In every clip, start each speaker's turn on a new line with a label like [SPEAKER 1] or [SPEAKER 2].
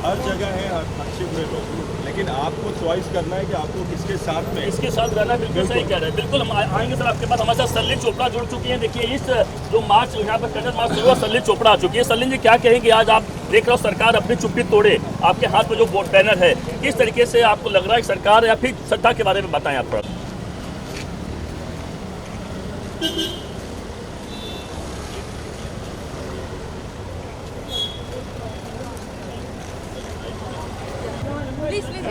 [SPEAKER 1] हर जगह है अच्छे बुरे लोग, लेकिन आपको चॉइस करना है कि आपको किसके साथ में,
[SPEAKER 2] इसके साथ रहना। बिल्कुल सही कह रहे हैं। बिल्कुल हम आएंगे सर आपके पास। हमारे साथ सलिल चोपड़ा जुड़ चुकी हैं। देखिए इस जो मार्च यहाँ पर कैंडल मार्च शुरू हुआ, सलिल चोपड़ा आ चुकी है। सलिल जी क्या कहेंगे, आज आप देख रहे हो सरकार अपनी चुप्पी तोड़े, आपके हाथ में जो बैनर है, किस तरीके से आपको लग रहा है सरकार, या फिर श्रद्धा के बारे में बताएं आप थोड़ा।
[SPEAKER 3] Please, please.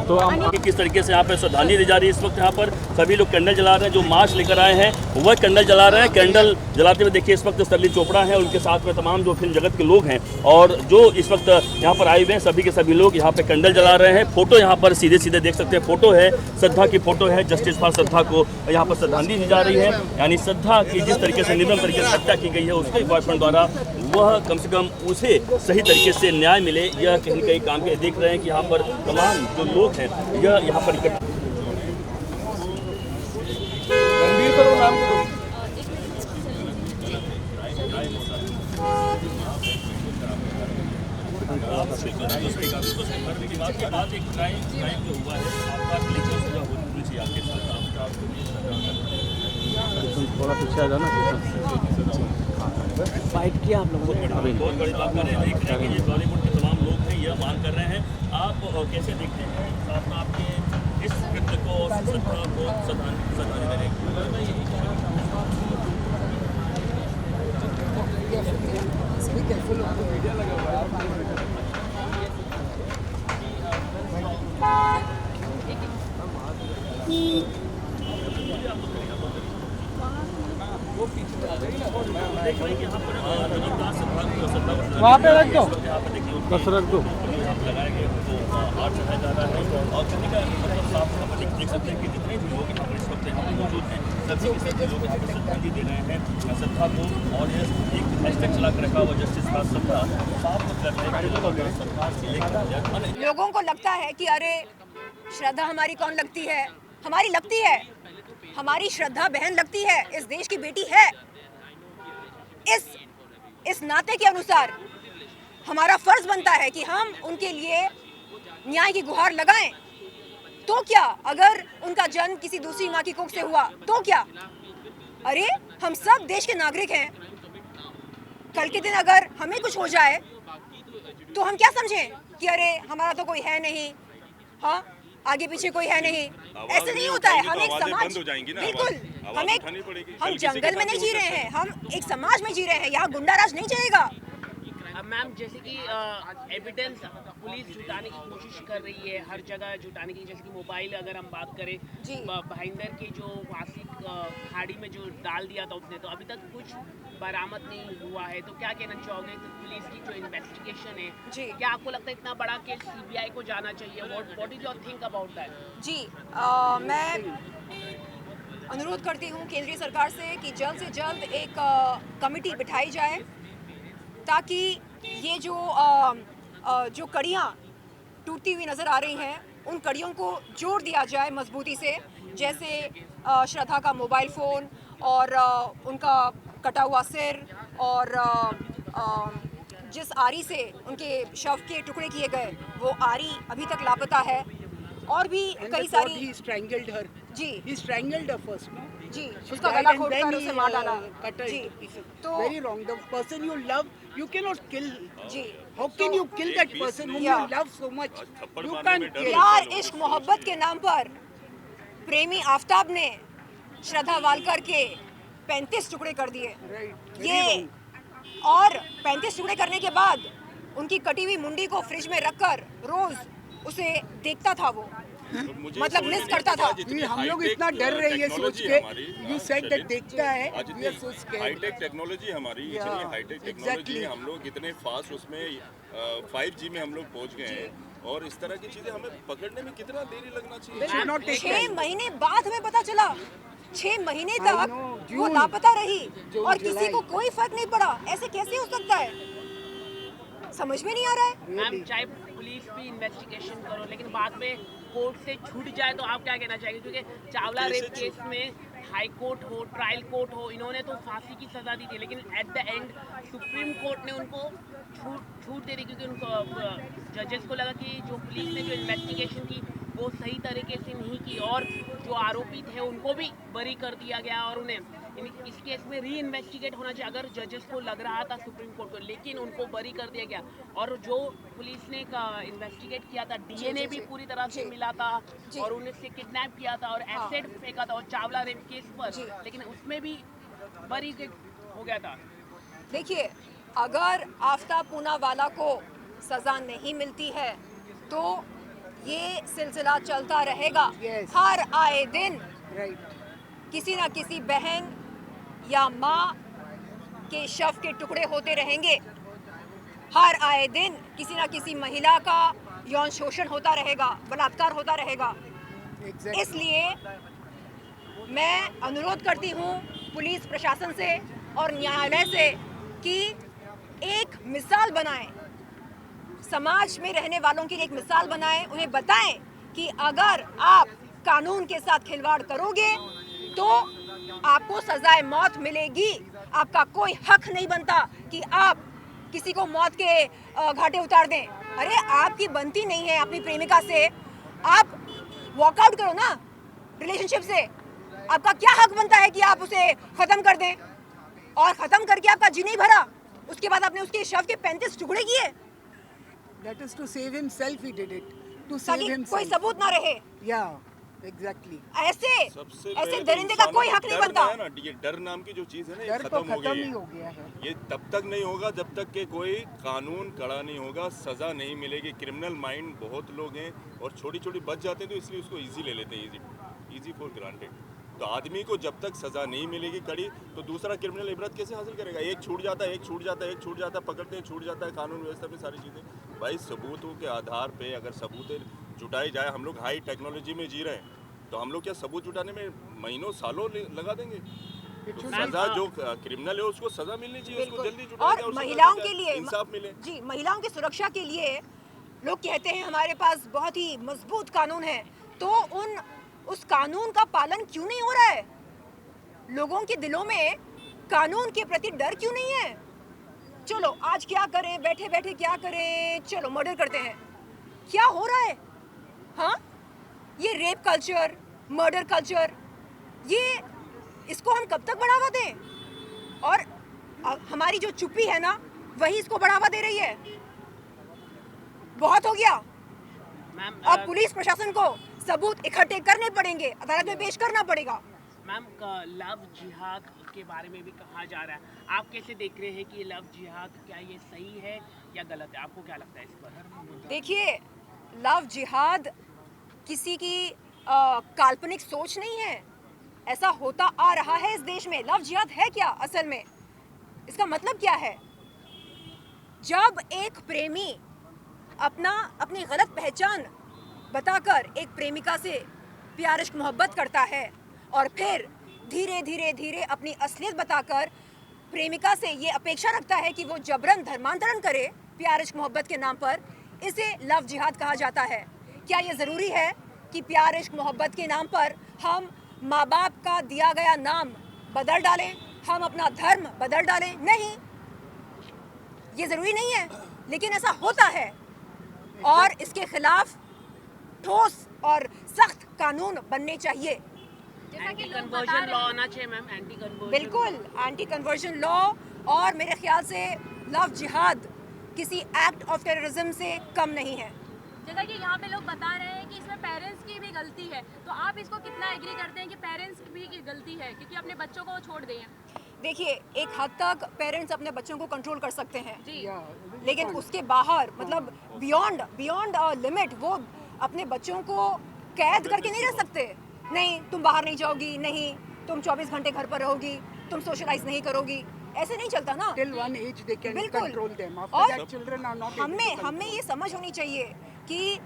[SPEAKER 2] तो हम किस तरीके से यहाँ पे श्रद्धांजलि दी जा रही है। इस वक्त यहाँ पर सभी लोग कैंडल जला रहे हैं, जो मार्च लेकर आए हैं वह कैंडल जला रहे हैं। कैंडल जलाते हुए देखिए इस वक्त सलिल चोपड़ा है, उनके साथ में तमाम जो फिल्म जगत के लोग हैं और जो इस वक्त यहाँ पर आए हुए हैं, सभी के सभी लोग यहाँ पे कैंडल जला रहे हैं। फोटो यहाँ पर सीधे सीधे देख सकते हैं, फोटो है श्रद्धा की, फोटो है जस्टिस फॉर श्रद्धा को यहाँ पर श्रद्धांजलि दी जा रही है। यानी श्रद्धा की जिस तरीके से निर्मम तरीके से हत्या की गई है, उसके बॉयफ्रेंड द्वारा वह कम से कम उसे सही तरीके से न्याय मिले, यह कहीं कहीं काम के देख रहे हैं कि यहाँ पर तमाम जो लोग हैं यह यहाँ पर इकट्ठा।
[SPEAKER 4] थोड़ा पीछे आ जाना, फाइट किया आप लोगों ने।
[SPEAKER 2] बहुत बड़ी बात कर रहे हैं, देख रहे हैं कि ये बॉलीवुड के तमाम लोग हैं, यह मांग कर रहे हैं। आप कैसे देखते हैं साथ में आपके इस कृत्य को, श्रद्धा को श्रद्धांजलि देने
[SPEAKER 4] वहाँ पे रख दो, बस रख दो।
[SPEAKER 2] लगाए गए उनको हाथ चढ़ाया जा रहा है और कहने का मतलब साफ आप देख सकते हैं कि जितने भी लोग यहाँ पर इस वक्त यहाँ पर मौजूद हैं, सभी के सभी लोग यहाँ पर श्रद्धांजलि दे रहे हैं श्रद्धा को। और ये एक हैशटैग चला कर रखा हुआ जस्टिस फॉर श्रद्धा, साफ करते हैं।
[SPEAKER 3] लोगों को लगता है कि अरे श्रद्धा हमारी कौन लगती है, हमारी लगती है, हमारी श्रद्धा बहन लगती है, इस देश की बेटी है। इस नाते के अनुसार हमारा फर्ज बनता है कि हम उनके लिए न्याय की गुहार लगाएं। तो क्या अगर उनका जन्म किसी दूसरी माँ की कोख से हुआ तो क्या? अरे हम सब देश के नागरिक हैं। कल के दिन अगर हमें कुछ हो जाए तो हम क्या समझें कि अरे हमारा तो कोई है नहीं, हाँ आगे पीछे कोई है नहीं। ऐसे नहीं होता है। हम एक समाज, बिल्कुल हम जंगल में नहीं जी रहे हैं, हम एक समाज में जी रहे हैं। यहाँ गुंडाराज नहीं चलेगा।
[SPEAKER 5] मैम जैसे कि एविडेंस पुलिस जुटाने की कोशिश कर रही है, हर जगह जुटाने की, जैसे कि मोबाइल अगर हम बात करें, भाईंदर के जो वासिक खाड़ी में जो डाल दिया था उसने, तो अभी तक कुछ बरामद नहीं हुआ है। तो क्या कहना चाहोगे कि पुलिस की जो इन्वेस्टिगेशन है, क्या आपको लगता है इतना बड़ा केस सीबीआई को जाना चाहिए? What is your think about that?
[SPEAKER 3] जी मैं अनुरोध करती हूँ केंद्रीय सरकार से कि जल्द से जल्द एक कमेटी बिठाई जाए ताकि ये जो कड़ियाँ टूटती हुई नज़र आ रही हैं, उन कड़ियों को जोड़ दिया जाए मजबूती से। जैसे श्रद्धा का मोबाइल फ़ोन और उनका कटा हुआ सिर और जिस आरी से उनके शव के टुकड़े किए गए वो आरी अभी तक लापता है। और भी कई सारी
[SPEAKER 6] he strangled her.
[SPEAKER 3] Ji
[SPEAKER 6] He strangled her first, no?
[SPEAKER 3] Ji
[SPEAKER 6] She
[SPEAKER 3] उसका
[SPEAKER 6] died
[SPEAKER 3] गला
[SPEAKER 6] and
[SPEAKER 3] घोट
[SPEAKER 6] then
[SPEAKER 3] कर
[SPEAKER 6] he,
[SPEAKER 3] उसे मार डाला।
[SPEAKER 6] cut her
[SPEAKER 3] जी
[SPEAKER 6] into pieces.
[SPEAKER 3] तो
[SPEAKER 6] Very wrong. The person you love, you cannot kill.
[SPEAKER 3] Ji
[SPEAKER 6] How can you kill that person whom you love so much? You can't kill.
[SPEAKER 3] प्यार इश्क मोहब्बत के नाम पर प्रेमी आफ्ताब ने श्रद्धा वालकर के 35 टुकड़े कर दिए।
[SPEAKER 6] Right.
[SPEAKER 3] ये और 35 टुकड़े करने के बाद उनकी कटी हुई मुंडी को फ्रिज में रखकर रोज उसे देखता था वो, मतलब मिस करता था।
[SPEAKER 6] हम लोग इतना डर रहे हैं सोच के। You said that देखता है। We are so scared.
[SPEAKER 1] Hi tech technology हमारी, इतनी हाईटेक टेक्नोलॉजी, हम लोग इतने फास्ट उसमें 5G में हम लोग पहुंच गए हैं, और इस तरह की चीजें हमें पकड़ने में कितना देरी लगना चाहिए?
[SPEAKER 3] 6 महीने बाद हमें पता चला, 6 महीने तक वो लापता रही और किसी को कोई फर्क नहीं पड़ा। ऐसे कैसे हो सकता है, समझ में नहीं आ रहा है।
[SPEAKER 5] मैम चाहे पुलिस भी इन्वेस्टिगेशन करो, लेकिन बाद में कोर्ट से छूट जाए तो आप क्या कहना चाहेंगे? क्योंकि चावला रेप केस में हाई कोर्ट हो, ट्रायल कोर्ट हो, इन्होंने तो फांसी की सज़ा दी थी, लेकिन at the end supreme court ने उनको छूट दे दी, क्योंकि उनको जजेस को लगा कि जो पुलिस ने जो इन्वेस्टिगेशन की वो सही तरीके से नहीं की, और जो आरोपी थे उनको भी बरी कर दिया गया, और उन्हें इस केस में री इन्वेस्टिगेट होना चाहिए अगर जजेस को लग रहा था सुप्रीम कोर्ट को, लेकिन उनको बरी कर दिया गया। और जो पुलिस ने इन्वेस्टिगेट किया था, डीएनए भी पूरी तरह से मिला था, और उन्हें से किडनैप किया था और एसिड फेंका था, और चावला रेप केस पर, लेकिन उसमें भी बरी हो गया था।
[SPEAKER 3] देखिए, अगर आफ्ताब पूनावाला को सजा नहीं मिलती है तो ये सिलसिला चलता रहेगा। हर आए दिन किसी ना किसी बहन या माँ के शव के टुकड़े होते रहेंगे। हर आए दिन किसी ना किसी महिला का यौन शोषण होता रहेगा, बलात्कार होता रहेगा। इसलिए मैं अनुरोध करती हूँ पुलिस प्रशासन से और न्यायालय से कि एक मिसाल बनाएं, समाज में रहने वालों के लिए एक मिसाल बनाएं, उन्हें बताएं कि अगर आप कानून के साथ खिलवाड़ करोगे तो आपको सजाए मौत मिलेगी। आपका कोई हक नहीं बनता कि आप किसी को मौत के घाटे उतार दें। अरे आपकी बनती नहीं है अपनी प्रेमिका से, आप वॉकआउट करो ना रिलेशनशिप से। आपका क्या हक बनता है कि आप उसे खत्म कर दें, और खत्म करके आपका जी नहीं भरा, उसके बाद आपने उसके शव के 35 टुकड़े किए।
[SPEAKER 6] That is to save himself he did it. To save
[SPEAKER 3] ताकि
[SPEAKER 6] himself.
[SPEAKER 3] कोई सबूत ना रहे।
[SPEAKER 6] Yeah, exactly.
[SPEAKER 3] ऐसे दरिंदे का कोई हक नहीं बनता।
[SPEAKER 1] ये डर नाम की जो चीज है ना, ये
[SPEAKER 6] डर तो
[SPEAKER 1] खत्म हो
[SPEAKER 6] खत्म
[SPEAKER 1] गई
[SPEAKER 6] ही
[SPEAKER 1] है।
[SPEAKER 6] हो गया है।
[SPEAKER 1] ये तब तक नहीं होगा जब तक कि कोई कानून कड़ा नहीं होगा, सजा नहीं मिलेगी। क्रिमिनल माइंड बहुत लोग हैं और छोटी छोटी बच जाते हैं, तो इसलिए उसको इजी ले लेते हैं, इजी फॉर ग्रांटेड। तो आदमी को जब तक सजा नहीं मिलेगी कड़ी, तो दूसरा क्रिमिनल इबरत कैसे हासिल करेगा? एक छूट जाता है, एक छूट जाता है, एक छूट जाता है, पकड़ते हैं, छूट जाता है। कानून व्यवस्था में सारी चीज़ें भाई सबूतों के आधार पे अगर सबूत जुटाई जाए, हम लोग हाई टेक्नोलॉजी में जी रहे हैं, तो हम लोग क्या सबूत जुटाने में महीनों सालों लगा देंगे? तो सजा जो क्रिमिनल है उसको सजा मिलनी चाहिए, उसको जल्दी जुटाया जाए
[SPEAKER 3] और
[SPEAKER 1] और
[SPEAKER 3] महिलाओं के लिए
[SPEAKER 1] इंसाफ मिले।
[SPEAKER 3] जी, महिलाओं की सुरक्षा के लिए लोग कहते हैं हमारे पास बहुत ही मजबूत कानून है, तो उस कानून का पालन क्यों नहीं हो रहा है? लोगों के दिलों में कानून के प्रति डर क्यों नहीं है? चलो आज क्या करें, बैठे बैठे क्या करें, चलो मर्डर करते हैं। क्या हो रहा है? हाँ, ये रेप कल्चर, मर्डर कल्चर, ये इसको हम कब तक बढ़ावा दें? और हमारी जो चुप्पी है ना, वही इसको बढ़ावा दे रही है। बहुत हो गया। अब पुलिस प्रशासन को सबूत इकट्ठे करने पड़ेंगे, अदालत में पेश करना पड़ेगा।
[SPEAKER 5] मैम, लव जिहाद के बारे में भी कहा जा रहा है, आप कैसे देख रहे हैं कि लव जिहाद क्या ये सही है या गलत है? आपको क्या लगता है इस पर?
[SPEAKER 3] देखिए, लव जिहाद किसी की काल्पनिक सोच नहीं है, ऐसा होता आ रहा है इस देश में। लव जिहाद है क्या असल में? इसका मतलब क्या है? जब एक प्रेमी अपनी गलत पहचान बताकर एक प्रेमिका से प्यार इश्क मोहब्बत करता है और फिर धीरे धीरे धीरे अपनी असलियत बताकर प्रेमिका से ये अपेक्षा रखता है कि वो जबरन धर्मांतरण करे प्यार इश्क मोहब्बत के नाम पर, इसे लव जिहाद कहा जाता है। क्या ये ज़रूरी है कि प्यार इश्क मोहब्बत के नाम पर हम माँ बाप का दिया गया नाम बदल डालें, हम अपना धर्म बदल डालें? नहीं, ये ज़रूरी नहीं है, लेकिन ऐसा होता है और इसके खिलाफ ठोस और सख्त कानून बनने चाहिए।
[SPEAKER 5] एंटी कन्वर्जन लॉ होना चाहिए मैम, एंटी कन्वर्जन।
[SPEAKER 3] बिल्कुल, एंटी कन्वर्जन लॉ, और मेरे ख्याल से लव जिहाद किसी एक्ट ऑफ टेररिज्म से कम नहीं है।
[SPEAKER 7] जैसा कि यहाँ पे लोग बता रहे हैं कि इसमें पेरेंट्स की भी गलती है, तो आप इसको कितना एग्री करते हैं कि पेरेंट्स की भी गलती है क्योंकि अपने बच्चों को छोड़ दें?
[SPEAKER 3] देखिए, एक हद तक पेरेंट्स अपने बच्चों को कंट्रोल कर सकते हैं
[SPEAKER 7] जी,
[SPEAKER 3] लेकिन उसके बाहर मतलब बियॉन्ड लिमिट वो अपने बच्चों को कैद करके नहीं रह सकते। नहीं, तुम बाहर नहीं जाओगी, नहीं तुम 24 घंटे घर पर रहोगी, तुम सोशलाइज नहीं करोगी, ऐसे नहीं चलता ना।
[SPEAKER 6] Till one age they can
[SPEAKER 3] बिल्कुल।
[SPEAKER 6] control them. After
[SPEAKER 3] और
[SPEAKER 6] that children are not able to control.
[SPEAKER 3] हमें ये समझ होनी चाहिए कि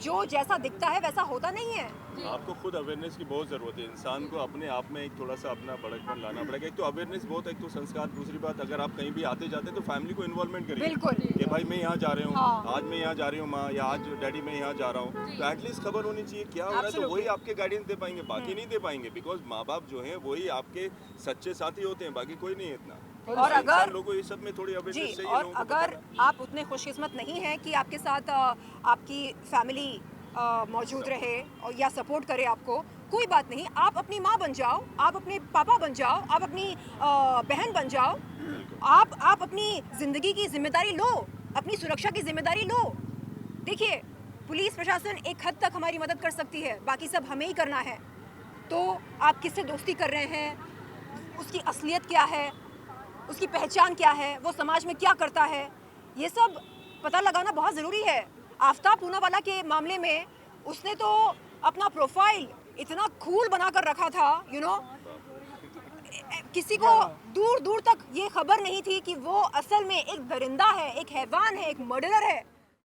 [SPEAKER 3] जो जैसा दिखता है वैसा होता नहीं है।
[SPEAKER 1] आपको खुद अवेयरनेस की बहुत ज़रूरत है। इंसान को अपने आप में एक थोड़ा सा अपना बड़कपन लाना पड़ेगा। एक तो अवेयरनेस बहुत है, एक तो संस्कार। दूसरी बात, अगर आप कहीं भी आते जाते हैं तो फैमिली को इन्वॉल्वमेंट करिए।
[SPEAKER 3] बिल्कुल।
[SPEAKER 1] कि भाई मैं यहाँ जा रहा हूँ,
[SPEAKER 3] हाँ।
[SPEAKER 1] आज मैं यहाँ जा रही हूँ माँ, या आज डैडी मैं यहाँ जा रहा हूँ, तो एटलीस्ट खबर होनी चाहिए क्या हो रहा है। तो वही आपके गाइडेंस दे पाएंगे, बाकी नहीं दे पाएंगे। बिकॉज माँ बाप जो हैं वही आपके सच्चे साथी होते हैं, बाकी कोई नहीं है इतना।
[SPEAKER 3] और अगर
[SPEAKER 1] लोगों को ये सब में थोड़ी
[SPEAKER 3] जी,
[SPEAKER 1] अवेयरनेस चाहिए।
[SPEAKER 3] और
[SPEAKER 1] लोगों को
[SPEAKER 3] अगर आप उतने खुशकिस्मत नहीं हैं कि आपके साथ आपकी फैमिली मौजूद रहे और या सपोर्ट करे आपको, कोई बात नहीं, आप अपनी माँ बन जाओ, आप अपने पापा बन जाओ, आप अपनी बहन बन जाओ, आप अपनी ज़िंदगी की जिम्मेदारी लो, अपनी सुरक्षा की जिम्मेदारी लो। देखिए, पुलिस प्रशासन एक हद तक हमारी मदद कर सकती है, बाकी सब हमें ही करना है। तो आप किससे दोस्ती कर रहे हैं, उसकी असलियत क्या है, उसकी पहचान क्या है, वो समाज में क्या करता है, ये सब पता लगाना बहुत ज़रूरी है। आफ्ताब पूनावाला के मामले में उसने तो अपना प्रोफाइल इतना कूल बना कर रखा था, यू नो, किसी को दूर दूर तक ये खबर नहीं थी कि वो असल में एक दरिंदा है, एक हैवान है, एक मर्डरर है।